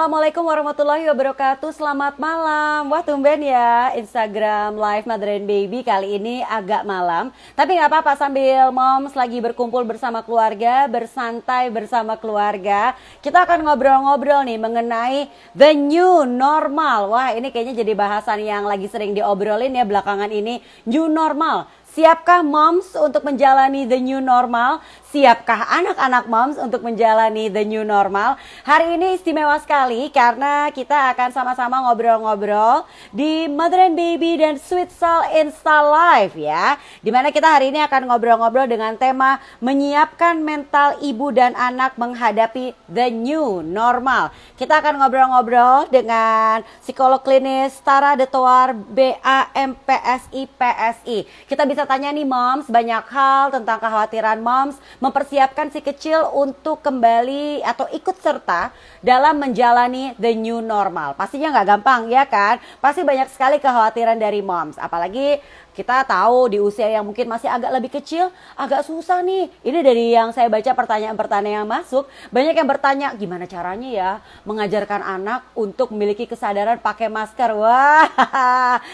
Assalamualaikum warahmatullahi wabarakatuh. Selamat malam. Wah, tumben ya Instagram Live Mother and Baby kali ini agak malam. Tapi nggak apa-apa, sambil moms lagi berkumpul bersama keluarga, bersantai bersama keluarga, kita akan ngobrol-ngobrol nih mengenai the new normal. Wah, ini kayaknya jadi bahasan yang lagi sering diobrolin ya belakangan ini, new normal. Siapkah moms untuk menjalani the new normal? Siapkah anak-anak moms untuk menjalani the new normal? Hari ini istimewa sekali karena kita akan sama-sama ngobrol-ngobrol di Mother and Baby dan Sweet Sal Insta Live ya. Dimana kita hari ini akan ngobrol-ngobrol dengan tema menyiapkan mental ibu dan anak menghadapi the new normal. Kita akan ngobrol-ngobrol dengan psikolog klinis Tara Detoar BAMPSI PSI. Kita bisa tanya nih moms banyak hal tentang kekhawatiran moms mempersiapkan si kecil untuk kembali atau ikut serta dalam menjalani the new normal. Pastinya nggak gampang ya kan? Pasti banyak sekali kekhawatiran dari moms. Apalagi kita tahu di usia yang mungkin masih agak lebih kecil, agak susah nih. Ini dari yang saya baca pertanyaan-pertanyaan yang masuk, banyak yang bertanya gimana caranya ya mengajarkan anak untuk memiliki kesadaran pakai masker. Wah,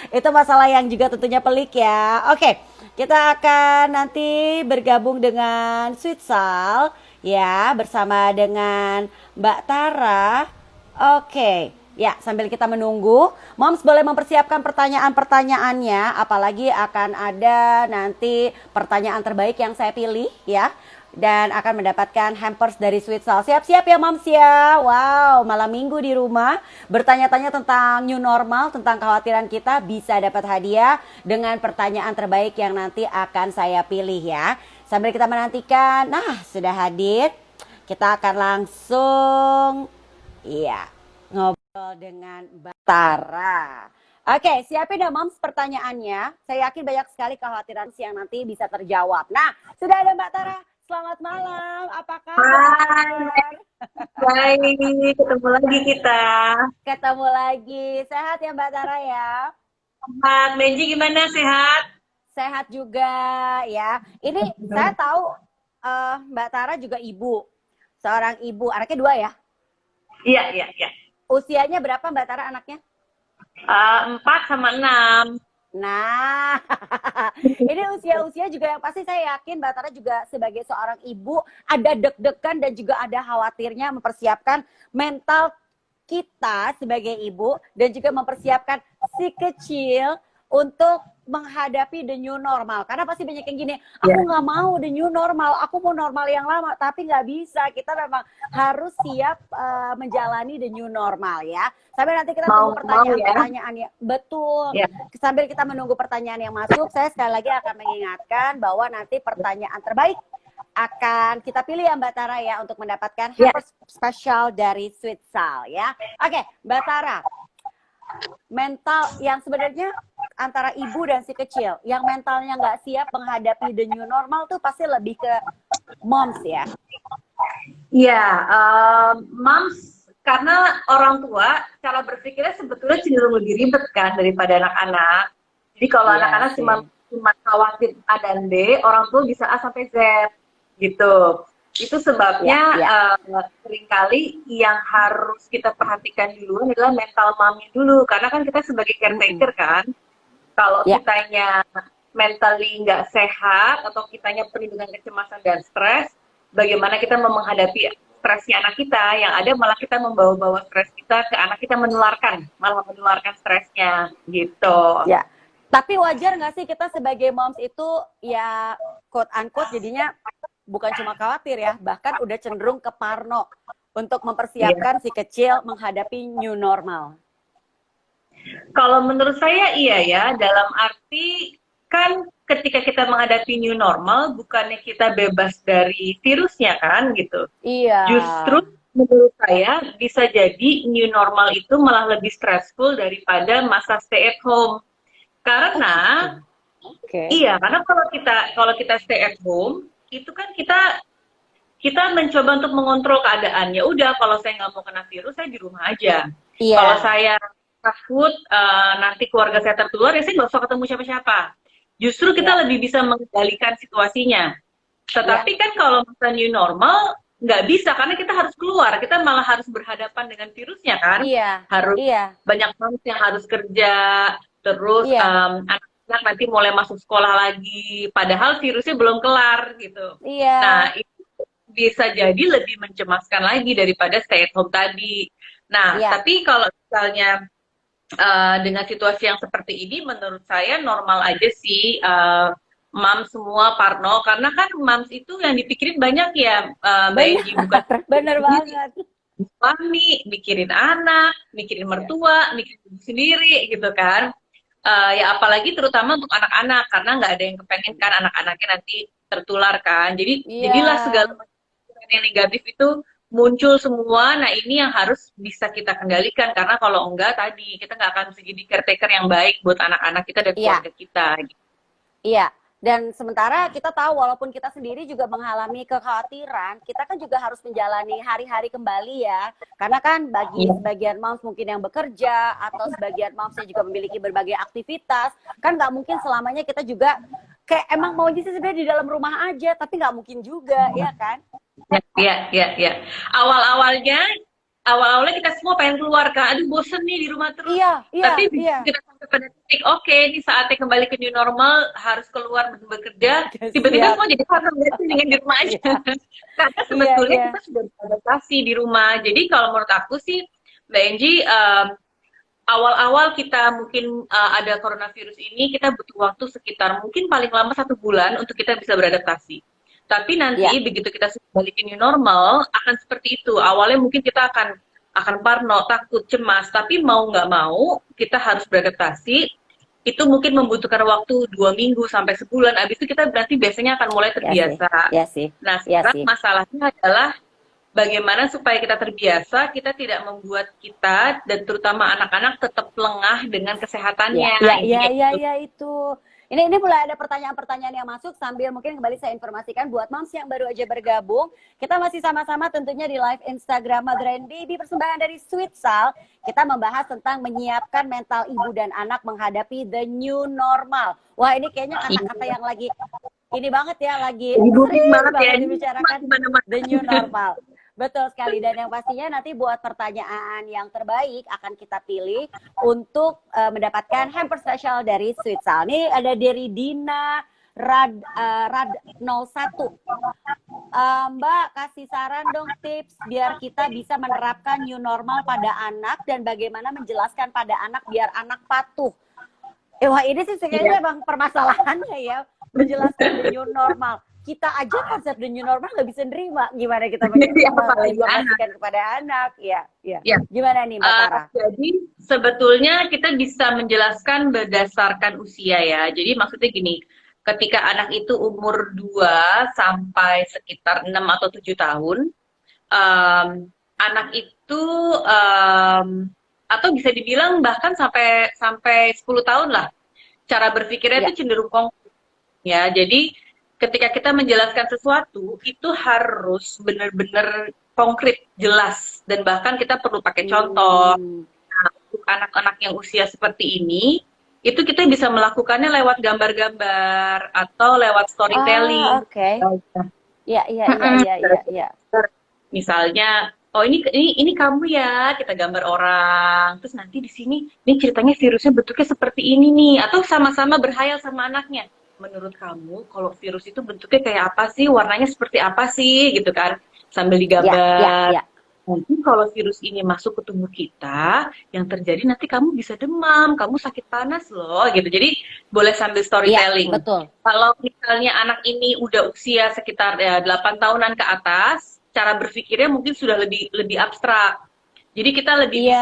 itu masalah yang juga tentunya pelik ya. Oke, kita akan nanti bergabung dengan Sweet Sal ya bersama dengan Mbak Tara. Oke. Ya, sambil kita menunggu, moms boleh mempersiapkan pertanyaan-pertanyaannya, apalagi akan ada nanti pertanyaan terbaik yang saya pilih ya. Dan akan mendapatkan hampers dari Sweet Sal. Siap-siap ya moms ya. Wow, malam minggu di rumah bertanya-tanya tentang new normal, tentang kekhawatiran kita, bisa dapat hadiah dengan pertanyaan terbaik yang nanti akan saya pilih ya. Sambil kita menantikan, nah sudah hadir, kita akan langsung ngobrol dengan Mbak Tara. Oke, siapin ya moms pertanyaannya. Saya yakin banyak sekali kekhawatiran yang nanti bisa terjawab. Nah, sudah ada Mbak Tara. Selamat malam, apa kabar? Baik, ketemu lagi kita. Ketemu lagi, sehat ya Mbak Tara ya? Sehat, Benji gimana, sehat? Sehat juga ya. Ini saya tahu Mbak Tara juga ibu, seorang ibu, anaknya 2 ya? Iya. Usianya berapa Mbak Tara anaknya? 4 sama 6. Nah, ini usia-usia juga yang pasti saya yakin Mbak Tara juga sebagai seorang ibu ada deg-degan dan juga ada khawatirnya mempersiapkan mental kita sebagai ibu dan juga mempersiapkan si kecil untuk menghadapi the new normal. Karena pasti banyak yang gini, aku nggak mau the new normal, aku mau normal yang lama, tapi nggak bisa. Kita memang harus siap menjalani the new normal ya. Sambil nanti kita tunggu pertanyaan-pertanyaannya. Betul. Sambil kita menunggu pertanyaan yang masuk, saya sekali lagi akan mengingatkan bahwa nanti pertanyaan terbaik akan kita pilih ya Mbak Tara ya untuk mendapatkan hampers spesial dari Sweet Sal ya. Oke, Mbak Tara. Mental yang sebenarnya antara ibu dan si kecil yang mentalnya nggak siap menghadapi the new normal tuh pasti lebih ke moms ya. Iya, moms karena orang tua cara berpikirnya sebetulnya cenderung lebih ribet kan daripada anak-anak. Jadi kalau anak-anak cuma khawatir A dan B, orang tua bisa A sampai Z gitu. Itu sebabnya seringkali yang harus kita perhatikan dulu adalah mental mami dulu. Karena kan kita sebagai caretaker kan, kalau kitanya mentally nggak sehat atau kitanya penuh dengan kecemasan dan stres, bagaimana kita menghadapi stresnya anak kita, yang ada malah kita membawa-bawa stres kita ke anak kita, malah menularkan stresnya gitu. Ya. Tapi wajar nggak sih kita sebagai moms itu ya quote unquote jadinya bukan cuma khawatir ya, bahkan udah cenderung ke parno untuk mempersiapkan si kecil menghadapi new normal. Kalau menurut saya iya ya, dalam arti kan ketika kita menghadapi new normal, bukannya kita bebas dari virusnya kan gitu. Iya. Justru menurut saya bisa jadi new normal itu malah lebih stressful daripada masa stay at home. Karena, iya, karena kalau kita stay at home, itu kan kita mencoba untuk mengontrol keadaan. Ya udah, kalau saya nggak mau kena virus, saya di rumah aja. Kalau saya takut nanti keluarga saya tertular, ya saya nggak usah ketemu siapa-siapa. Justru kita lebih bisa mengendalikan situasinya. Tetapi kan kalau masa new normal, nggak bisa karena kita harus keluar, kita malah harus berhadapan dengan virusnya kan, Iya, harus iya, banyak moms yang harus kerja, terus iya, anak-anak nanti mulai masuk sekolah lagi, padahal virusnya belum kelar gitu. iya, Nah, itu bisa jadi lebih mencemaskan lagi daripada stay at home tadi. Nah, iya. tapi kalau misalnya dengan situasi yang seperti ini, menurut saya normal aja sih, mams semua Parno, karena kan mams itu yang dipikirin banyak ya, Mbak Benar, Enji, bukan benar sendiri, banget. suami, mikirin anak, mikirin Iya, mertua, mikirin diri sendiri gitu kan. Ya apalagi terutama untuk anak-anak, karena nggak ada yang kepengen kan anak-anaknya nanti tertular kan. Jadi iya, jadilah segala macam yang negatif itu muncul semua. Nah ini yang harus bisa kita kendalikan, karena kalau enggak tadi kita nggak akan bisa jadi caretaker yang baik buat anak-anak kita dan iya. keluarga kita. Iya, dan sementara kita tahu walaupun kita sendiri juga mengalami kekhawatiran, kita kan juga harus menjalani hari-hari kembali ya. Karena kan bagi sebagian moms mungkin yang bekerja atau sebagian moms yang juga memiliki berbagai aktivitas, kan nggak mungkin selamanya kita juga kayak emang maunya sih sebenarnya di dalam rumah aja, tapi nggak mungkin juga, ya kan? Iya, iya, iya. Awal-awalnya, awal-awalnya kita semua pengen keluar kan. Aduh, bosen nih di rumah terus. Iya, iya, Tapi iya. begitu kita sampai pada titik, oke, ini saatnya kembali ke new normal, harus keluar bekerja. Tiba-tiba Siap. semua jadi kangen, dengan di rumah aja. Karena sebetulnya Iya. kita sudah beradaptasi di rumah. Jadi kalau menurut aku sih, Mbak Enji, awal-awal kita mungkin ada coronavirus ini, kita butuh waktu sekitar mungkin paling lama 1 bulan untuk kita bisa beradaptasi. Tapi nanti Iya. begitu kita sudah balik ke new normal, akan seperti itu. Awalnya mungkin kita akan parno, takut, cemas. Tapi mau nggak mau, kita harus beradaptasi. Itu mungkin membutuhkan waktu 2 minggu sampai sebulan. Abis itu kita berarti biasanya akan mulai terbiasa. Iya sih. Nah, Iya sekarang sih. masalahnya adalah bagaimana supaya kita terbiasa, kita tidak membuat kita dan terutama anak-anak tetap lengah dengan kesehatannya. Iya itu. Ini mulai ada pertanyaan-pertanyaan yang masuk sambil mungkin kembali saya informasikan buat moms yang baru aja bergabung. Kita masih sama-sama tentunya di live Instagram Mother and Baby persembahan dari Sweet Sal. Kita membahas tentang menyiapkan mental ibu dan anak menghadapi the new normal. Wah, ini kayaknya kata-kata yang lagi ini banget ya, lagi sering Banget ya, dibicarakan the new normal. Betul sekali, dan yang pastinya nanti buat pertanyaan yang terbaik akan kita pilih untuk mendapatkan hamper spesial dari Sweet Sal. Ini ada dari Dina Rad 01. Mbak, kasih saran dong tips biar kita bisa menerapkan new normal pada anak dan bagaimana menjelaskan pada anak biar anak patuh. Wah ini sih kayaknya bang permasalahannya ya, menjelaskan the new normal. Kita aja konsep the new normal nggak bisa nerima, gimana kita menginformasikan kepada anak, ya. Gimana nih Mbak Tara? Jadi sebetulnya kita bisa menjelaskan berdasarkan usia ya. Jadi maksudnya gini, ketika anak itu umur 2 sampai sekitar 6 atau 7 tahun, anak itu atau bisa dibilang bahkan sampai 10 tahun lah, cara berpikirnya itu cenderung konkret ya. Jadi ketika kita menjelaskan sesuatu itu harus benar-benar konkret, jelas, dan bahkan kita perlu pakai contoh. Nah, untuk anak-anak yang usia seperti ini, itu kita bisa melakukannya lewat gambar-gambar atau lewat storytelling. Oke. Iya. Misalnya, oh ini kamu ya, kita gambar orang. Terus nanti di sini, ini ceritanya virusnya bentuknya seperti ini nih. Atau sama-sama berhayal sama anaknya. Menurut kamu, kalau virus itu bentuknya kayak apa sih? Warnanya seperti apa sih? Gitu kan. Sambil digambar. Nanti kalau virus ini masuk ke tubuh kita, yang terjadi nanti kamu bisa demam, kamu sakit panas loh, gitu. Jadi boleh sambil storytelling. Betul. Kalau misalnya anak ini udah usia sekitar 8 tahunan ke atas, cara berpikirnya mungkin sudah lebih abstrak. Jadi kita lebih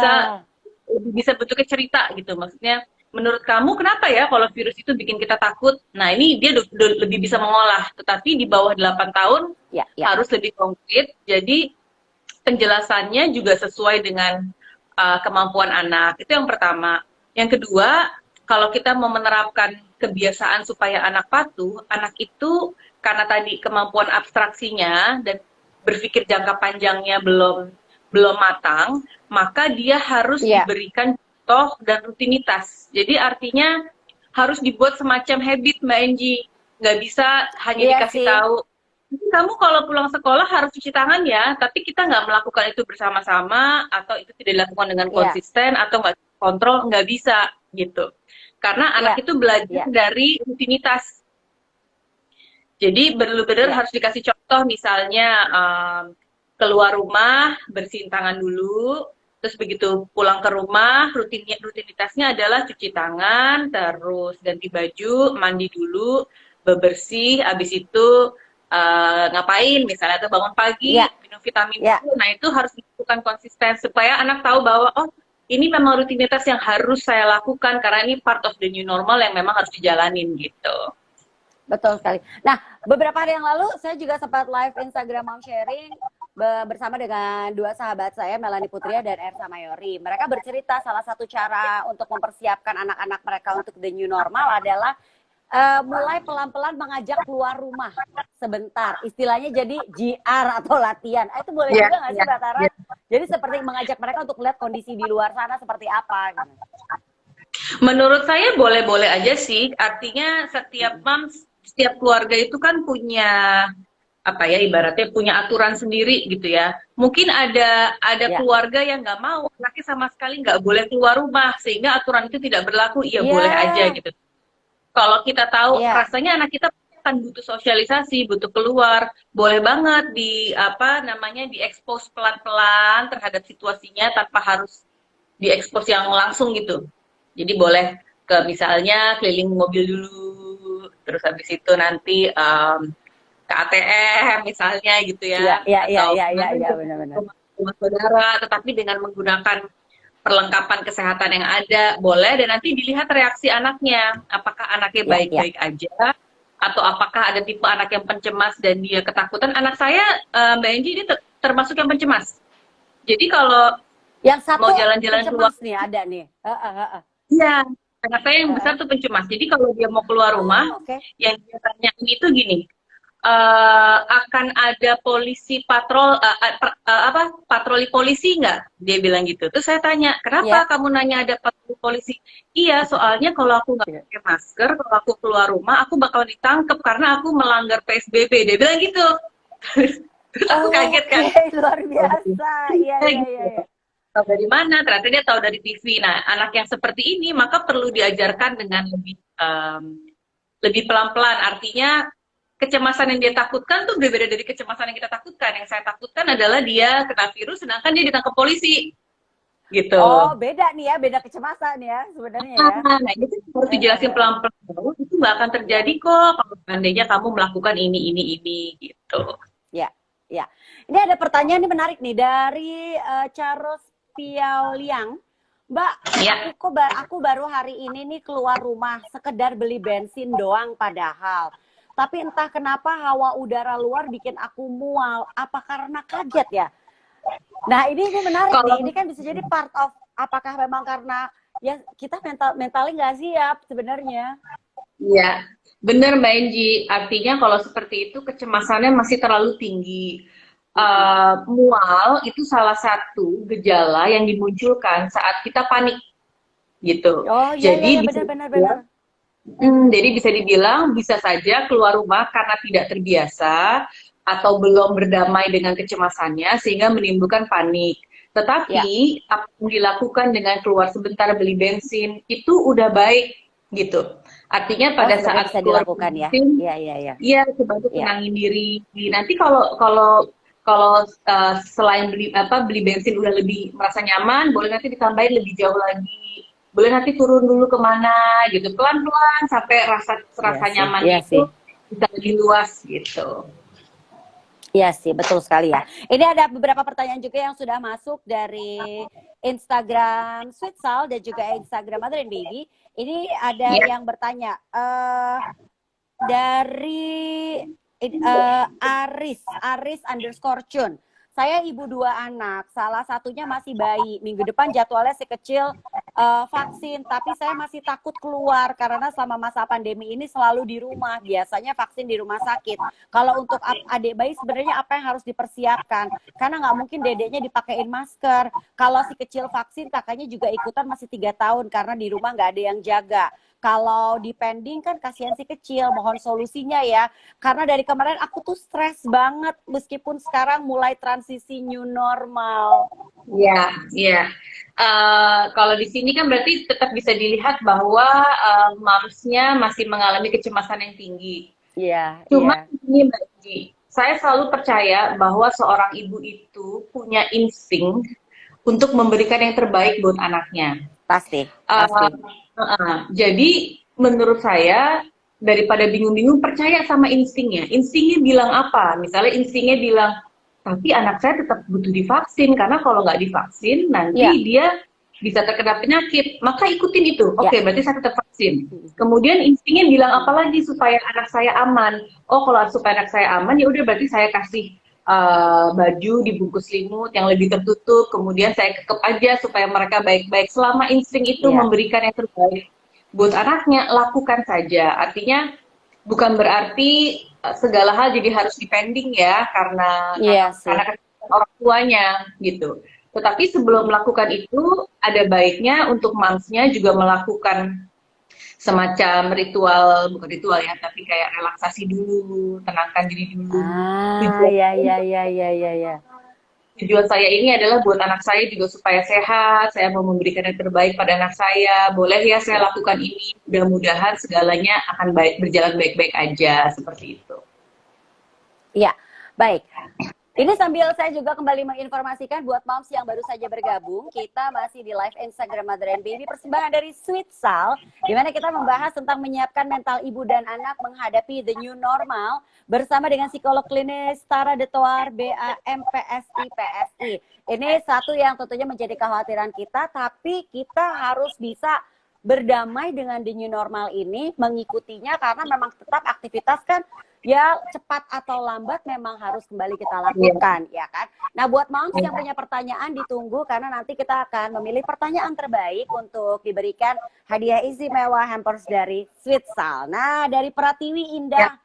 bisa bentuknya cerita gitu. Maksudnya, menurut kamu kenapa ya kalau virus itu bikin kita takut? Nah, ini dia lebih bisa mengolah. Tetapi di bawah 8 tahun harus lebih konkret. Jadi penjelasannya juga sesuai dengan kemampuan anak. Itu yang pertama. Yang kedua, kalau kita mau menerapkan kebiasaan supaya anak patuh, anak itu karena tadi kemampuan abstraksinya dan berpikir jangka panjangnya belum matang, maka dia harus diberikan contoh dan rutinitas. Jadi artinya harus dibuat semacam habit, Mbak Enji. Nggak bisa hanya dikasih tahu, kamu kalau pulang sekolah harus cuci tangan ya, tapi kita nggak melakukan itu bersama-sama, atau itu tidak dilakukan dengan Iya, konsisten, atau nggak kontrol, nggak bisa gitu. Karena iya, anak itu belajar iya, dari rutinitas. Jadi benar-benar iya, harus dikasih contoh, misalnya keluar rumah bersihin tangan dulu, terus begitu pulang ke rumah rutinitasnya adalah cuci tangan, terus ganti baju, mandi dulu, bebersih, habis itu ngapain, misalnya atau bangun iya, pagi minum vitamin iya. dulu. Nah itu harus dilakukan konsisten supaya anak tahu bahwa oh ini memang rutinitas yang harus saya lakukan karena ini part of the new normal yang memang harus dijalanin gitu. Betul sekali. Nah, beberapa hari yang lalu saya juga sempat live Instagram Mom Sharing bersama dengan dua sahabat saya, Melanie Putria dan Ersa Mayori. Mereka bercerita salah satu cara untuk mempersiapkan anak-anak mereka untuk the new normal adalah mulai pelan-pelan mengajak keluar rumah sebentar. Istilahnya jadi GR atau latihan. Itu boleh Iya, juga nggak sih iya, Mbak Tara? iya. Jadi seperti mengajak mereka untuk melihat kondisi di luar sana seperti apa. Gitu. Menurut saya boleh-boleh aja sih. Artinya setiap mom, setiap keluarga itu kan punya apa ya, ibaratnya punya aturan sendiri gitu ya. Mungkin ada Ya. keluarga yang nggak mau anaknya sama sekali nggak boleh keluar rumah sehingga aturan itu tidak berlaku. Iya boleh aja Iya. gitu. Kalau kita tahu Iya. rasanya anak kita kan butuh sosialisasi, butuh keluar, boleh banget di apa namanya diekspos pelan-pelan terhadap situasinya tanpa harus diekspos yang langsung gitu. Jadi boleh ke misalnya keliling mobil dulu, terus habis itu nanti ke ATM misalnya gitu Iya, ya, iya, iya, atau iya, iya, nanti iya, ke benar-benar. rumah saudara, tetapi dengan menggunakan perlengkapan kesehatan yang ada, boleh, dan nanti dilihat reaksi anaknya, apakah anaknya Iya, iya. baik-baik aja, atau apakah ada tipe anak yang pencemas dan dia ketakutan. Anak saya, Mbak Enji, ini termasuk yang pencemas. Jadi kalau Yang satu mau jalan-jalan keluar, pencemas nih ada nih. iya, anak saya yang besar tuh pencemas. Jadi kalau dia mau keluar rumah, Oh, oke. yang dia tanyain itu gini, akan ada polisi patrol, apa patroli polisi nggak? Dia bilang gitu. Terus saya tanya, kenapa Ya. kamu nanya ada patroli polisi? Iya, soalnya kalau aku nggak Iya. pakai masker, kalau aku keluar rumah, aku bakal ditangkap karena aku melanggar PSBB. Dia bilang gitu. Terus aku Oh, kaget oke, kan. luar biasa. Iya, Kayak iya, gitu. iya, iya. Tahu dari mana? Ternyata dia tahu dari TV. Nah, anak yang seperti ini maka perlu diajarkan dengan lebih pelan-pelan. Artinya kecemasan yang dia takutkan tuh berbeda dari kecemasan yang kita takutkan. Yang saya takutkan adalah dia kena virus, sedangkan dia ditangkap polisi, gitu. Oh, beda nih ya, beda kecemasan ya sebenarnya ya. Nah, itu harus dijelasin pelan-pelan. Bahwa itu nggak akan Ya, terjadi kok kalau seandainya kamu melakukan ini, gitu. ya, ya. Ini ada pertanyaan nih menarik nih dari Charles Piauliang. Mbak, Ya, aku baru hari ini nih keluar rumah sekedar beli bensin doang padahal. Tapi entah kenapa hawa udara luar bikin aku mual. Apa karena kaget ya? Nah, ini menarik nih. kalau Ini kan bisa jadi part of apakah memang karena ya kita mentalnya nggak siap sebenarnya. ya, benar Mbak Enji. Artinya kalau seperti itu kecemasannya masih terlalu tinggi. Mual itu salah satu gejala yang dimunculkan saat kita panik gitu. Oh iya iya Jadi iya bisa benar dibilang, jadi bisa dibilang bisa saja keluar rumah karena tidak terbiasa atau belum berdamai dengan kecemasannya sehingga menimbulkan panik. ya. Tetapi apa yang dilakukan dengan keluar sebentar beli bensin itu udah baik gitu. Artinya Oh pada sebenarnya saat bisa keluar dilakukan ya. bensin, Iya iya iya. iya, coba untuk Iya. tenangin diri. Nanti kalau selain beli bensin udah lebih merasa nyaman, boleh nanti ditambahin lebih jauh lagi. Boleh nanti turun dulu kemana gitu, pelan-pelan sampai rasa Iya rasa sih. nyamannya Iya itu sih. bisa lebih luas gitu. Iya sih, betul sekali ya. Ini ada beberapa pertanyaan juga yang sudah masuk dari Instagram Sweet Sal dan juga Instagram Mother and Baby. Ini ada Ya, yang bertanya dari Aris underscore Chun. Saya ibu dua anak, salah satunya masih bayi. Minggu depan jadwalnya si kecil vaksin, tapi saya masih takut keluar karena selama masa pandemi ini selalu di rumah. Biasanya vaksin di rumah sakit. Kalau untuk adik bayi sebenarnya apa yang harus dipersiapkan? Karena nggak mungkin dedeknya dipakein masker. Kalau si kecil vaksin, kakaknya juga ikutan masih 3 tahun karena di rumah nggak ada yang jaga. Kalau dipending kan kasihan si kecil, mohon solusinya ya. Karena dari kemarin aku tuh stres banget meskipun sekarang mulai transisi new normal. Iya, iya. Kalau di sini kan berarti tetap bisa dilihat bahwa mamsnya masih mengalami kecemasan yang tinggi. Iya, Cuma iya. ini Mbak Ji, saya selalu percaya bahwa seorang ibu itu punya insting untuk memberikan yang terbaik buat anaknya. Pasti, Uh, pasti. jadi menurut saya daripada bingung-bingung percaya sama instingnya. Instingnya bilang apa? Misalnya instingnya bilang, tapi anak saya tetap butuh divaksin karena kalau nggak divaksin nanti Iya, dia bisa terkena penyakit. Maka ikutin itu. iya. Oke, berarti saya tetap vaksin. Kemudian instingnya bilang apa lagi supaya anak saya aman? Oh, kalau supaya anak saya aman ya udah berarti saya kasih baju dibungkus selimut yang lebih tertutup, kemudian saya kekep aja supaya mereka baik-baik. Selama insting itu Iya. memberikan yang terbaik buat anaknya, lakukan saja. Artinya bukan berarti segala hal jadi harus dipending ya karena Iya sih. karena kesalahan orang tuanya gitu. Tetapi sebelum melakukan itu ada baiknya untuk momsnya juga melakukan semacam ritual, bukan ritual ya, tapi kayak relaksasi dulu, tenangkan diri dulu. Ah, Tujuan ya, ya, ya, ya, ya, ya. tujuan saya ini adalah buat anak saya juga supaya sehat, saya mau memberikan yang terbaik pada anak saya. Boleh ya saya lakukan ini, mudah-mudahan segalanya akan berjalan baik-baik aja, seperti itu. Iya, baik. Ini sambil saya juga kembali menginformasikan buat moms yang baru saja bergabung, kita masih di live Instagram Mother and Baby persembahan dari Sweet Sal, di mana kita membahas tentang menyiapkan mental ibu dan anak menghadapi the new normal bersama dengan psikolog klinis Tara Detoar, BAM, PSI, PSI. Ini satu yang tentunya menjadi kekhawatiran kita, tapi kita harus bisa berdamai dengan the new normal ini, mengikutinya karena memang tetap aktivitas kan ya cepat atau lambat memang harus kembali kita lakukan, ya kan? Nah, buat moms yang punya pertanyaan ditunggu karena nanti kita akan memilih pertanyaan terbaik untuk diberikan hadiah istimewa hampers dari Sweet Sal. Nah, dari Pratiwi Indah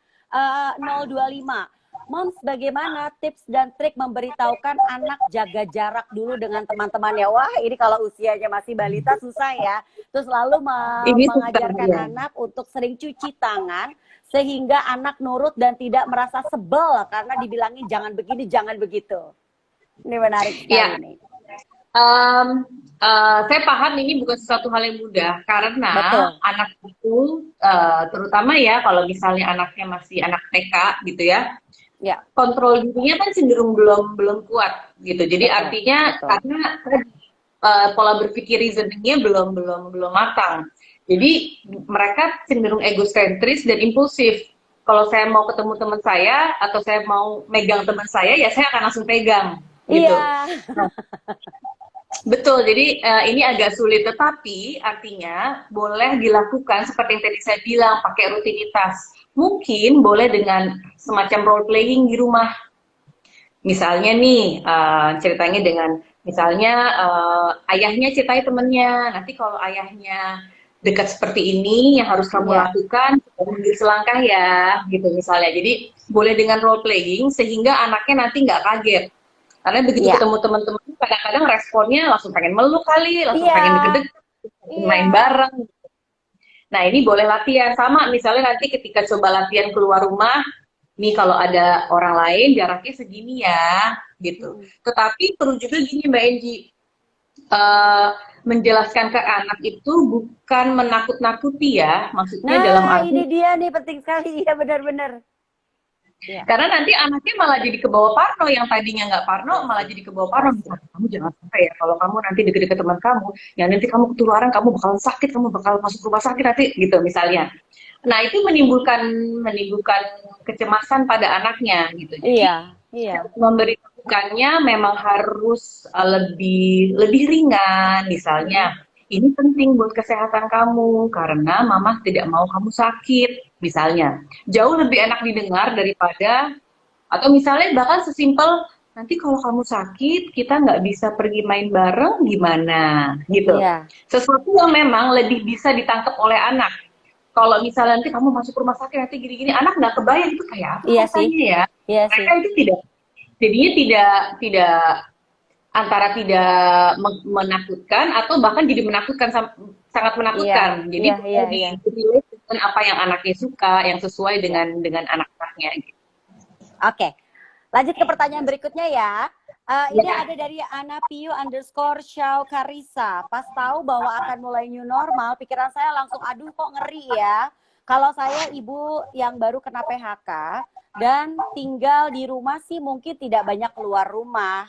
025. Moms, bagaimana tips dan trik memberitahukan anak jaga jarak dulu dengan teman-temannya? Wah, ini kalau usianya masih balita susah ya. Terus lalu Ini mengajarkan ya. anak untuk sering cuci tangan sehingga anak nurut dan tidak merasa sebel karena dibilangin jangan begini, jangan begitu. Ini menarik sekali nih. Saya paham ini bukan sesuatu hal yang mudah karena Betul. anak itu terutama ya kalau misalnya anaknya masih anak TK gitu ya, Ya, kontrol dirinya kan cenderung belum kuat gitu. Jadi betul, artinya betul. karena pola berpikir reasoningnya belum matang. Jadi mereka cenderung egosentris dan impulsif. Kalau saya mau ketemu teman saya atau saya mau megang teman saya ya saya akan langsung pegang gitu. Iya. Betul, jadi ini agak sulit, tetapi artinya boleh dilakukan seperti yang tadi saya bilang, pakai rutinitas. Mungkin boleh dengan semacam role playing di rumah. Misalnya nih, ceritanya dengan, misalnya ayahnya ceritain temennya, nanti kalau ayahnya dekat seperti ini, yang harus kamu Iya. lakukan, mundur selangkah ya, gitu misalnya. Jadi boleh dengan role playing, sehingga anaknya nanti nggak kaget. Karena begitu Iya. ketemu teman-teman kadang-kadang responnya langsung pengen meluk kali, langsung Iya. pengen deket-deket, Iya. main bareng. Nah ini boleh latihan sama misalnya nanti ketika coba latihan keluar rumah, nih kalau ada orang lain jaraknya segini ya, gitu. Tetapi perlu juga gini Mbak Enji, menjelaskan ke anak itu bukan menakut-nakuti ya, maksudnya dalam Nah, arti ini dia nih penting sekali ya, benar-benar. Ya. karena nanti anaknya malah jadi kebawa parno, yang tadinya nggak parno malah jadi kebawa parno. Misalnya, kamu jangan sampai ya kalau kamu nanti deket-deket teman kamu, ya nanti kamu ketularan, kamu bakalan sakit, kamu bakal masuk rumah sakit nanti, gitu misalnya. Nah itu menimbulkan kecemasan pada anaknya gitu. Jadi Iya, iya. memberitahukannya memang harus lebih ringan, misalnya ini penting buat kesehatan kamu karena mama tidak mau kamu sakit, misalnya. Jauh lebih enak didengar daripada, atau misalnya bahkan sesimpel nanti kalau kamu sakit, kita nggak bisa pergi main bareng, gimana? Gitu. Iya, Sesuatu yang memang lebih bisa ditangkap oleh anak. Kalau misalnya nanti kamu masuk rumah sakit, nanti gini-gini, anak nggak kebayang itu kayak apa iya sih, rasanya ya. iya sih. Mereka itu jadinya tidak antara tidak menakutkan atau bahkan jadi menakutkan, sangat Iya, menakutkan. Jadi iya, iya, perlu iya. dipilih dengan apa yang anaknya suka, yang sesuai Iya. dengan anak-anaknya. Gitu. Oke, lanjut ke pertanyaan berikutnya ya. Ini Ya, ada dari anapiu_Syau Karisa. Pas tahu bahwa akan mulai new normal, pikiran saya langsung, aduh kok ngeri ya. Kalau saya ibu yang baru kena PHK dan tinggal di rumah sih mungkin tidak banyak keluar rumah.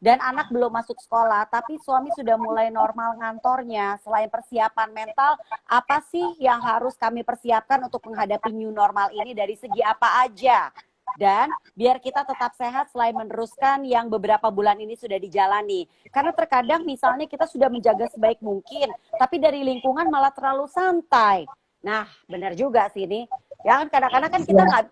Dan anak belum masuk sekolah, tapi suami sudah mulai normal ngantornya. Selain persiapan mental, apa sih yang harus kami persiapkan untuk menghadapi new normal ini dari segi apa aja? Dan biar kita tetap sehat selain meneruskan yang beberapa bulan ini sudah dijalani. Karena terkadang misalnya kita sudah menjaga sebaik mungkin, tapi dari lingkungan malah terlalu santai. Nah, benar juga sih ini. Ya kan kadang-kadang kan kita nggak,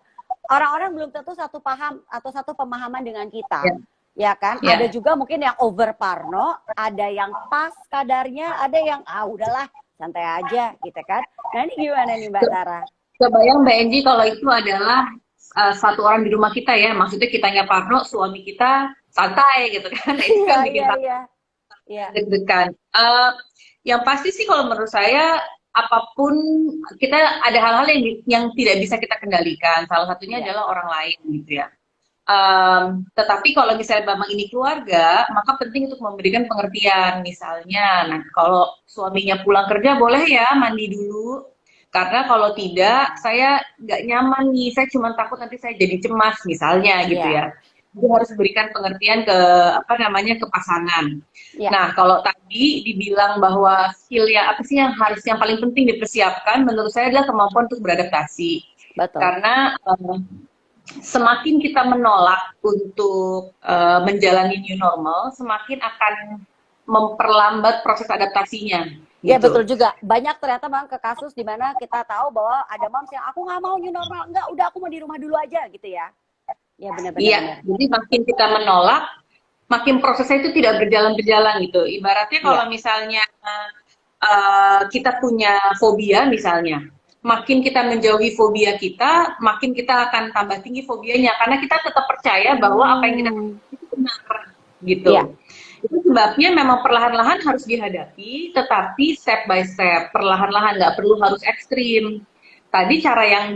orang-orang belum tentu satu paham atau satu pemahaman dengan kita. ya, Ya kan? ya. Ada juga mungkin yang over parno, ada yang pas kadarnya, ada yang udahlah santai aja gitu kan. Nah, ini gimana nih Mbak Tara? Kebayang Mbak Enji kalau itu adalah satu orang di rumah kita ya, maksudnya kitanya Parno, suami kita santai gitu kan, nah, itu Iya, kan iya, bikin iya. Iya. deg-degan. Yang pasti sih kalau menurut saya, apapun kita ada hal-hal yang tidak bisa kita kendalikan, salah satunya Iya. adalah orang lain gitu ya. Tetapi kalau misalnya memang ini keluarga, maka penting untuk memberikan pengertian. Misalnya, nah, kalau suaminya pulang kerja boleh ya mandi dulu. Karena kalau tidak, saya nggak nyaman nih. Saya cuma takut nanti saya jadi cemas, misalnya gitu Iya. ya. Jadi harus berikan pengertian ke apa namanya ke pasangan. Iya. Nah, kalau tadi dibilang bahwa skill ya apa sih yang paling penting dipersiapkan, menurut saya adalah kemampuan untuk beradaptasi. Betul. Karena semakin kita menolak untuk menjalani new normal, semakin akan memperlambat proses adaptasinya. Ya Gitu. betul juga. Banyak ternyata bang ke kasus di mana kita tahu bahwa ada moms yang aku nggak mau new normal, enggak, udah aku mau di rumah dulu aja gitu ya. Ya benar-benar. Iya, jadi makin kita menolak, makin prosesnya itu tidak berjalan-berjalan gitu. Ibaratnya kalau misalnya kita punya fobia misalnya, makin kita menjauhi fobia kita, makin kita akan tambah tinggi fobianya karena kita tetap percaya bahwa apa yang kita itu benar gitu. Iya. Itu sebabnya memang perlahan-lahan harus dihadapi, tetapi step by step, perlahan-lahan, nggak perlu harus ekstrim. Tadi cara yang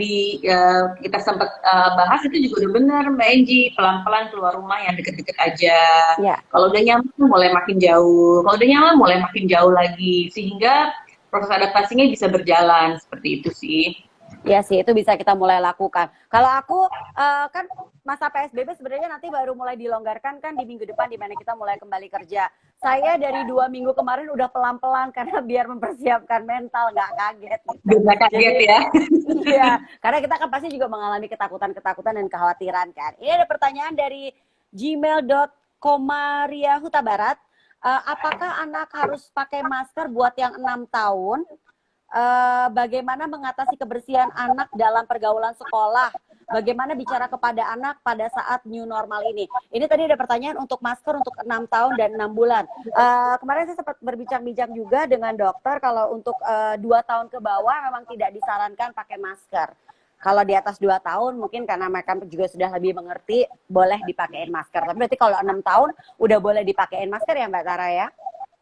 kita sempat bahas itu juga udah benar Mbak Enji, pelan-pelan keluar rumah yang deket-deket aja. Ya. Kalau udah nyaman mulai makin jauh, kalau udah nyaman mulai makin jauh lagi, sehingga proses adaptasinya bisa berjalan seperti itu sih. Ya sih, itu bisa kita mulai lakukan. Kalau aku kan masa PSBB sebenarnya nanti baru mulai dilonggarkan kan di minggu depan di mana kita mulai kembali kerja. Saya dari 2 minggu kemarin udah pelan-pelan karena biar mempersiapkan mental, nggak kaget. Gitu. Nggak kaget ya. Iya, karena kita kan pasti juga mengalami ketakutan-ketakutan dan kekhawatiran kan. Ini ada pertanyaan dari gmail.com Huta Barat. Apakah anak harus pakai masker buat yang 6 tahun? Bagaimana mengatasi kebersihan anak dalam pergaulan sekolah? Bagaimana bicara kepada anak pada saat new normal ini? Ini tadi ada pertanyaan untuk masker untuk 6 tahun dan 6 bulan. Kemarin saya sempat berbincang-bincang juga dengan dokter kalau untuk 2 tahun ke bawah memang tidak disarankan pakai masker. Kalau di atas 2 tahun mungkin karena mereka juga sudah lebih mengerti boleh dipakein masker. Tapi berarti kalau 6 tahun udah boleh dipakein masker ya Mbak Tara ya?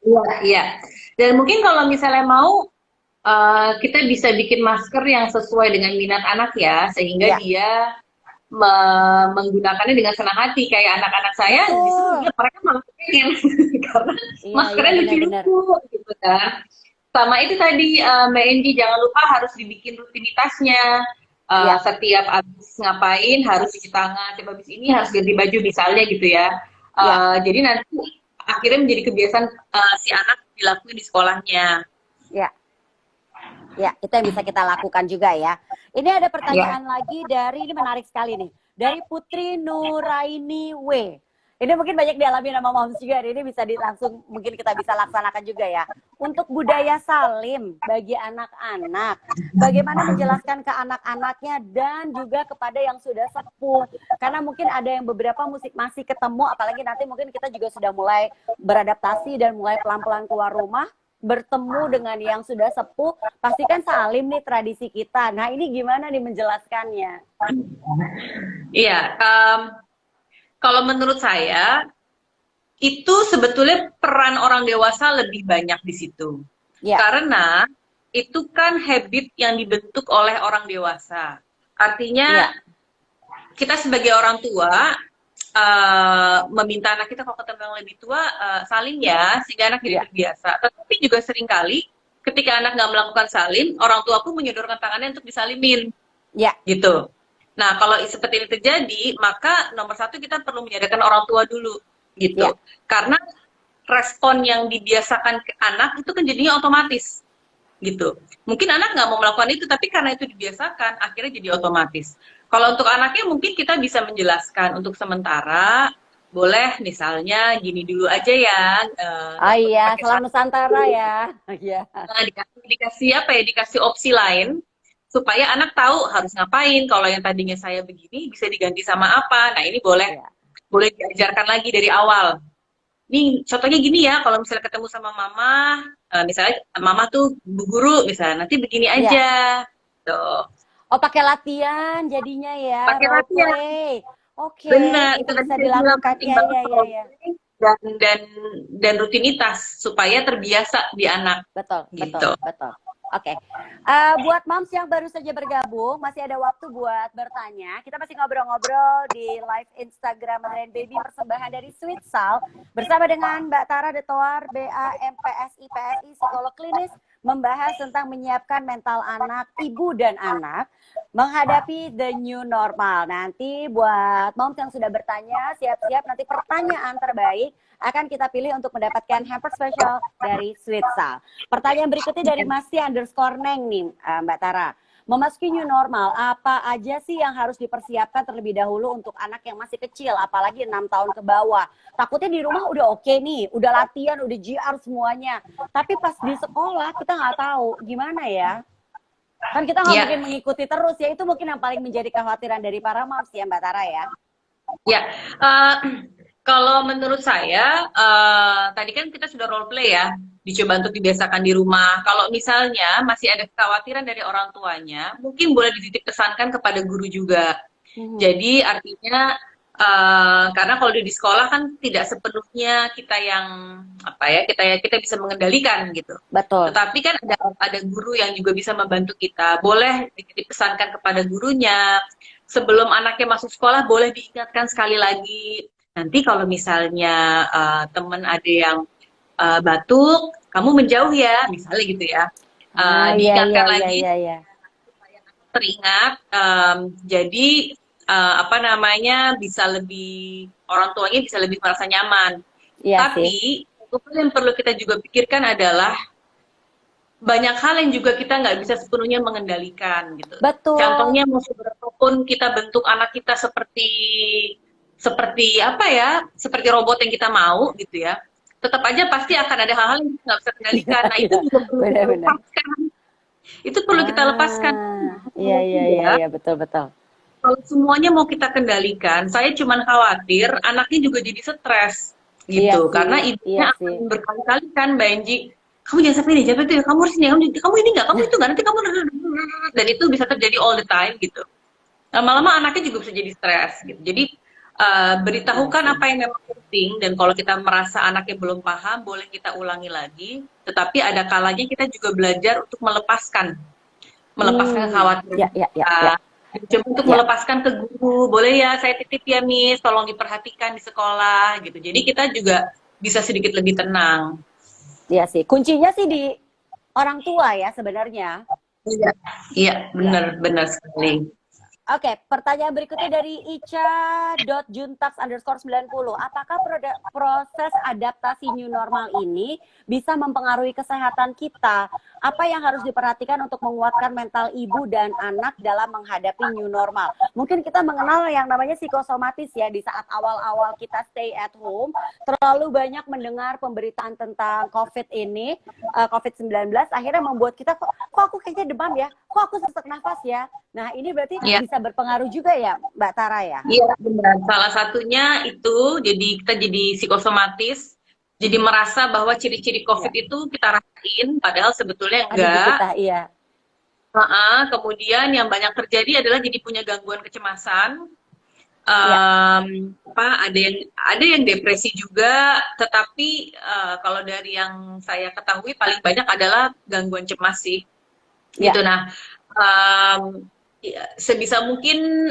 Iya, iya. Dan mungkin kalau misalnya mau kita bisa bikin masker yang sesuai dengan minat anak ya, sehingga dia menggunakannya dengan senang hati. Kayak anak-anak saya, justru mereka malah pengen karena maskernya lucu-lucu gitu kan. Sama itu tadi Mbak Endi, jangan lupa harus dibikin rutinitasnya. Setiap habis ngapain harus cuci tangan, setiap habis ini harus ganti baju misalnya gitu ya. Jadi nanti akhirnya menjadi kebiasaan si anak dilakukan di sekolahnya. Ya, itu yang bisa kita lakukan juga ya. Ini ada pertanyaan lagi dari, ini menarik sekali nih, dari Putri Nuraini W. Ini mungkin banyak dialami sama moms juga. Ini bisa langsung mungkin kita bisa laksanakan juga ya. Untuk budaya salim bagi anak-anak, bagaimana menjelaskan ke anak-anaknya dan juga kepada yang sudah sepuh. Karena mungkin ada yang beberapa musik masih ketemu, apalagi nanti mungkin kita juga sudah mulai beradaptasi dan mulai pelan-pelan keluar rumah, bertemu dengan yang sudah sepuh, pastikan salim nih tradisi kita. Nah ini gimana nih menjelaskannya? Iya, kalau menurut saya itu sebetulnya peran orang dewasa lebih banyak di situ. Ya. Karena itu kan habit yang dibentuk oleh orang dewasa. Artinya kita sebagai orang tua meminta anak kita kalau ketemu yang lebih tua salim ya, sehingga anak jadi terbiasa. Tetapi juga seringkali ketika anak nggak melakukan salim, orang tua pun menyodorkan tangannya untuk disalimin. Ya. Gitu. Nah, kalau seperti ini terjadi, maka nomor satu kita perlu menyadarkan orang tua dulu, gitu. Karena respon yang dibiasakan ke anak itu kan jadinya otomatis, gitu. Mungkin anak nggak mau melakukan itu, tapi karena itu dibiasakan, akhirnya jadi otomatis. Kalau untuk anaknya mungkin kita bisa menjelaskan untuk sementara, boleh misalnya gini dulu aja ya. Iya, salam Nusantara ya. Iya. Dikasih apa ya? Dikasih opsi lain. Supaya anak tahu harus ngapain. Kalau yang tadinya saya begini bisa diganti sama apa. Nah ini boleh diajarkan lagi dari awal. Nih contohnya gini ya, kalau misalnya ketemu sama mama, misalnya mama tuh bu guru misalnya, nanti begini aja. Tuh. Oh pakai latihan jadinya ya. Pakai latihan. Oke. Benar. Itu bisa dilakukan. Iya. Dan rutinitas supaya terbiasa di anak. Betul. Gitu. Betul. Oke, buat moms yang baru saja bergabung, masih ada waktu buat bertanya. Kita masih ngobrol-ngobrol di live Instagram Mother Baby persembahan dari Sweet Sal bersama dengan Mbak Tara Detoar, BA, MPSI, PSI, psikolog klinis, membahas tentang menyiapkan mental anak, ibu dan anak menghadapi the new normal. Nanti buat moms yang sudah bertanya, siap-siap nanti pertanyaan terbaik akan kita pilih untuk mendapatkan hamper spesial dari Sweet Sal. Pertanyaan berikutnya dari Masti_Neng nih, Mbak Tara. Memasuki new normal, apa aja sih yang harus dipersiapkan terlebih dahulu untuk anak yang masih kecil, apalagi 6 tahun ke bawah? Takutnya di rumah udah oke nih, udah latihan, udah GR semuanya. Tapi pas di sekolah kita nggak tahu gimana ya. Kan kita nggak mungkin mengikuti terus ya, itu mungkin yang paling menjadi kekhawatiran dari para moms ya Mbak Tara ya. Ya, kalau menurut saya, tadi kan kita sudah role play ya, dicoba untuk dibiasakan di rumah. Kalau misalnya masih ada kekhawatiran dari orang tuanya, mungkin boleh dititip pesankan kepada guru juga. Jadi artinya, karena kalau di sekolah kan tidak sepenuhnya kita yang kita bisa mengendalikan gitu. Betul. Tetapi kan ada guru yang juga bisa membantu kita. Boleh dititip pesankan kepada gurunya. Sebelum anaknya masuk sekolah, boleh diingatkan sekali lagi. Nanti kalau misalnya temen ada yang batuk, kamu menjauh ya, misalnya gitu ya. Diingatkan lagi supaya teringat. Jadi bisa lebih, orang tuanya bisa lebih merasa nyaman. Tapi yang perlu kita juga pikirkan adalah banyak hal yang juga kita nggak bisa sepenuhnya mengendalikan gitu. Betul. Contohnya mau seberapapun kita bentuk anak kita seperti seperti robot yang kita mau gitu ya, tetap aja pasti akan ada hal-hal yang kita nggak bisa kendalikan. Nah itu juga perlu kita lepaskan. Itu perlu kita lepaskan. Iya, betul. Kalau semuanya mau kita kendalikan, saya cuman khawatir anaknya juga jadi stres gitu. Karena ibunya akan berkali-kali kan, Mbak Enji, kamu jangan sampai ini, jangan itu ya, kamu harus ini, kamu ini nggak, kamu itu nggak, nanti kamu, dan itu bisa terjadi all the time gitu. Lama-lama anaknya juga bisa jadi stres gitu. Jadi beritahukan apa yang memang penting, dan kalau kita merasa anaknya belum paham, boleh kita ulangi lagi. Tetapi ada kalanya kita juga belajar untuk melepaskan kekhawatiran. Coba untuk melepaskan ke guru, boleh ya saya titip ya Miss, tolong diperhatikan di sekolah gitu. Jadi kita juga bisa sedikit lebih tenang. Iya sih, kuncinya sih di orang tua ya sebenarnya. Iya, benar sekali. Oke, pertanyaan berikutnya dari ica.juntax_90. Apakah proses adaptasi new normal ini bisa mempengaruhi kesehatan kita? Apa yang harus diperhatikan untuk menguatkan mental ibu dan anak dalam menghadapi new normal? Mungkin kita mengenal yang namanya psikosomatis ya, di saat awal-awal kita stay at home, terlalu banyak mendengar pemberitaan tentang COVID ini, COVID-19, akhirnya membuat kita, kok aku kayaknya demam ya, kok aku sesak nafas ya. Nah, ini berarti bisa berpengaruh juga ya, Mbak Tara ya? Iya, benar. Salah satunya itu, jadi kita jadi psikosomatis, jadi merasa bahwa ciri-ciri COVID itu kita rasain, padahal sebetulnya Ada di enggak. kita, iya. Kemudian yang banyak terjadi adalah jadi punya gangguan kecemasan. Ada yang depresi juga, tetapi kalau dari yang saya ketahui paling banyak adalah gangguan cemas sih. Gitu. Nah, sebisa mungkin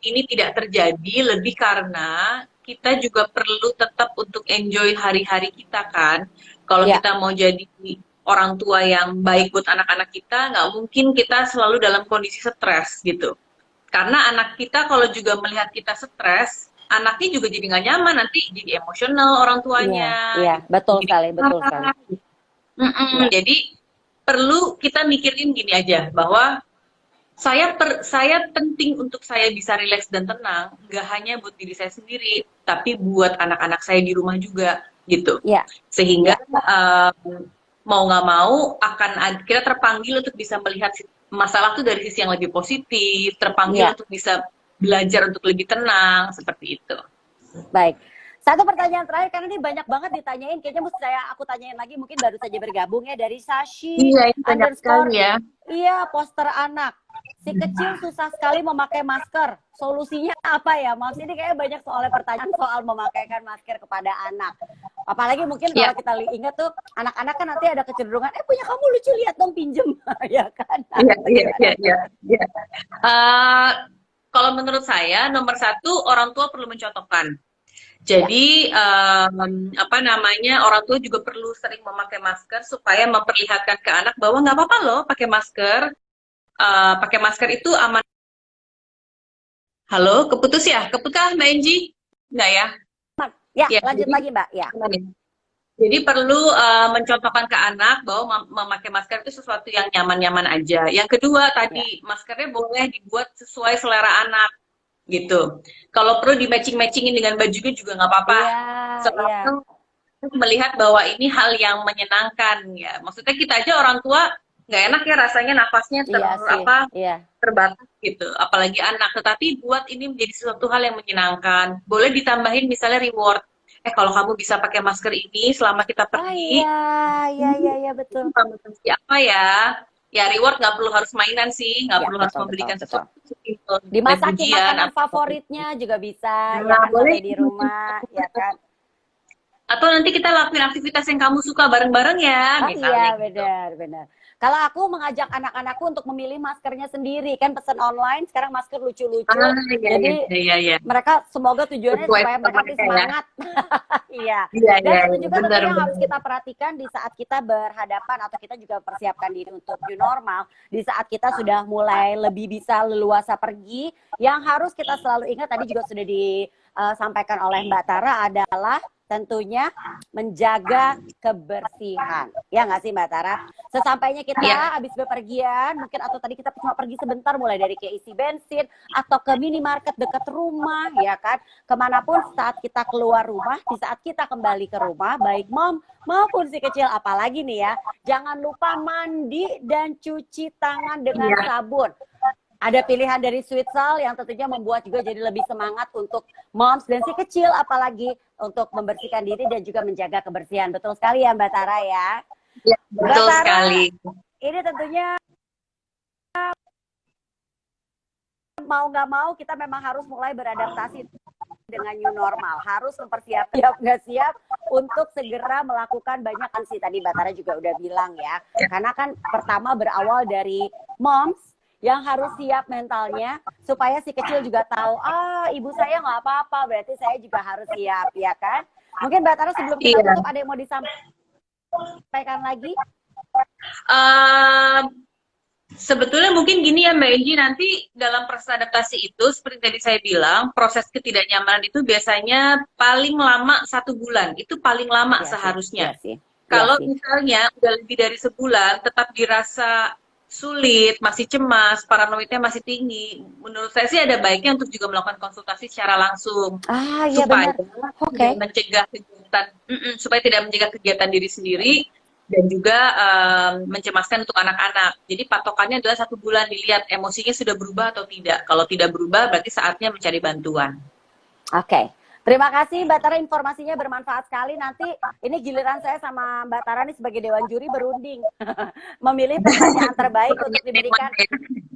ini tidak terjadi lebih karena kita juga perlu tetap untuk enjoy hari-hari kita kan. Kalau kita mau jadi orang tua yang baik buat anak-anak kita, nggak mungkin kita selalu dalam kondisi stres gitu. Karena anak kita kalau juga melihat kita stres, anaknya juga jadi nggak nyaman, nanti jadi emosional orang tuanya. Iya, betul sekali, betul sekali. Jadi perlu kita mikirin gini aja, bahwa saya penting untuk saya bisa rileks dan tenang, nggak hanya buat diri saya sendiri, tapi buat anak-anak saya di rumah juga, gitu. Sehingga mau nggak mau kita terpanggil untuk bisa melihat masalah itu dari sisi yang lebih positif, terpanggil untuk bisa belajar untuk lebih tenang, seperti itu. Baik. Satu pertanyaan terakhir, karena ini banyak banget ditanyain, kayaknya mesti aku tanyain lagi, mungkin baru saja bergabung ya, dari Sashi underscore, iya, poster anak. Si kecil susah sekali memakai masker, solusinya apa ya? Mas, ini kayaknya banyak soalnya pertanyaan soal memakaikan masker kepada anak. Apalagi mungkin kalau kita ingat tuh, anak-anak kan nanti ada kecenderungan, punya kamu lucu, lihat dong, pinjem. Ya kan? Iya. Kalau menurut saya, nomor satu, orang tua perlu mencontohkan. Jadi orang tua juga perlu sering memakai masker supaya memperlihatkan ke anak bahwa nggak apa-apa loh pakai masker. Pakai masker itu aman. Halo, keputus ya? Keputkah Mbak Enji? Nggak ya? Ya, lanjut lagi Mbak. Ya. Jadi perlu mencontohkan ke anak bahwa memakai masker itu sesuatu yang nyaman-nyaman aja. Yang kedua tadi, maskernya boleh dibuat sesuai selera anak. Gitu. Kalau perlu di matching-matchingin dengan bajunya juga nggak apa-apa. Selalu melihat bahwa ini hal yang menyenangkan ya. Maksudnya kita aja orang tua nggak enak ya rasanya nafasnya terbatas gitu. Apalagi anak. Tetapi buat ini menjadi sesuatu hal yang menyenangkan. Boleh ditambahin misalnya reward. Kalau kamu bisa pakai masker ini selama kita pergi. Iya betul. Apa ya? Ya reward nggak perlu harus mainan sih, nggak perlu harus membelikan sesuatu. Dimasakin makanan favoritnya juga bisa, ya kan, boleh di rumah, ya kan. Atau nanti kita lakuin aktivitas yang kamu suka bareng-bareng ya, misalnya. Iya, benar. Kalau aku mengajak anak-anakku untuk memilih maskernya sendiri, kan pesan online sekarang masker lucu-lucu. Jadi mereka semoga tujuannya supaya mereka semangat. Iya. Dan itu juga tentunya harus kita perhatikan di saat kita berhadapan atau kita juga persiapkan diri untuk new normal. Di saat kita sudah mulai lebih bisa leluasa pergi, yang harus kita selalu ingat tadi juga sudah disampaikan oleh Mbak Tara adalah tentunya menjaga kebersihan. Ya nggak sih Mbak Tara? Sesampainya kita habis bepergian, mungkin atau tadi kita cuma pergi sebentar, mulai dari ke isi bensin, atau ke minimarket dekat rumah, ya kan? Kemanapun saat kita keluar rumah, di saat kita kembali ke rumah, baik mom maupun si kecil, apalagi nih ya, jangan lupa mandi dan cuci tangan dengan sabun. Ada pilihan dari Sweetsal yang tentunya membuat juga jadi lebih semangat untuk moms dan si kecil, apalagi untuk membersihkan diri dan juga menjaga kebersihan. Betul sekali ya Mbak Tara ya? Ya, betul Tara, sekali. Ini tentunya mau nggak mau kita memang harus mulai beradaptasi dengan new normal. Harus mempersiapkan nggak siap untuk segera melakukan banyak aksi. Tadi Mbak Tara juga udah bilang ya. Karena kan pertama berawal dari moms yang harus siap mentalnya supaya si kecil juga tahu, ibu saya nggak apa-apa, berarti saya juga harus siap, ya kan? Mungkin Mbak Tara sebelum kita tutup ada yang mau disampaikan lagi? Sebetulnya mungkin gini ya Mbak Enji, nanti dalam proses adaptasi itu seperti tadi saya bilang, proses ketidaknyamanan itu biasanya paling lama 1 bulan, itu paling lama Iya sih, iya seharusnya. sih, iya Kalau sih. misalnya udah lebih dari sebulan tetap dirasa sulit, masih cemas, paranoidnya masih tinggi, menurut saya sih ada baiknya untuk juga melakukan konsultasi secara langsung Ah, iya supaya benar. Oke. tidak mencegah kegiatan, supaya tidak mencegah kegiatan diri sendiri dan juga mencemaskan untuk anak-anak. Jadi patokannya adalah 1 bulan dilihat emosinya sudah berubah atau tidak. Kalau tidak berubah berarti saatnya mencari bantuan. Oke. Terima kasih Mbak Tara, informasinya bermanfaat sekali. Nanti ini giliran saya sama Mbak Tara nih sebagai dewan juri berunding. Memilih pertanyaan terbaik untuk diberikan.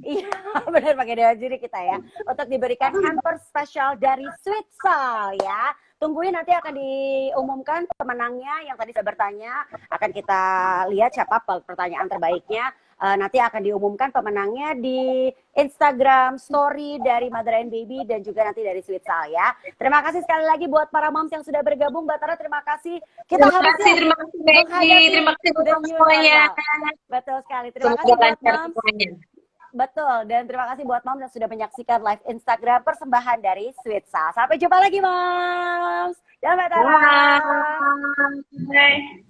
Iya, benar pakai dewan juri kita ya. Untuk diberikan hamper spesial dari Sweet Sal ya. Tungguin, nanti akan diumumkan pemenangnya yang tadi saya bertanya. Akan kita lihat siapa pertanyaan terbaiknya. Nanti akan diumumkan pemenangnya di Instagram story dari Mother and Baby dan juga nanti dari Sweet Sal ya. Terima kasih sekali lagi buat para moms yang sudah bergabung. Mbak Tara, terima kasih. Kita harus Terima kasih Becky, terima kasih the untuk new semuanya. normal. Betul sekali. Terima Semoga kasih buat lancar moms. semuanya. Betul, dan terima kasih buat moms yang sudah menyaksikan live Instagram persembahan dari Sweet Sal. Sampai jumpa lagi moms. Dadah Mbak Tara. Bye.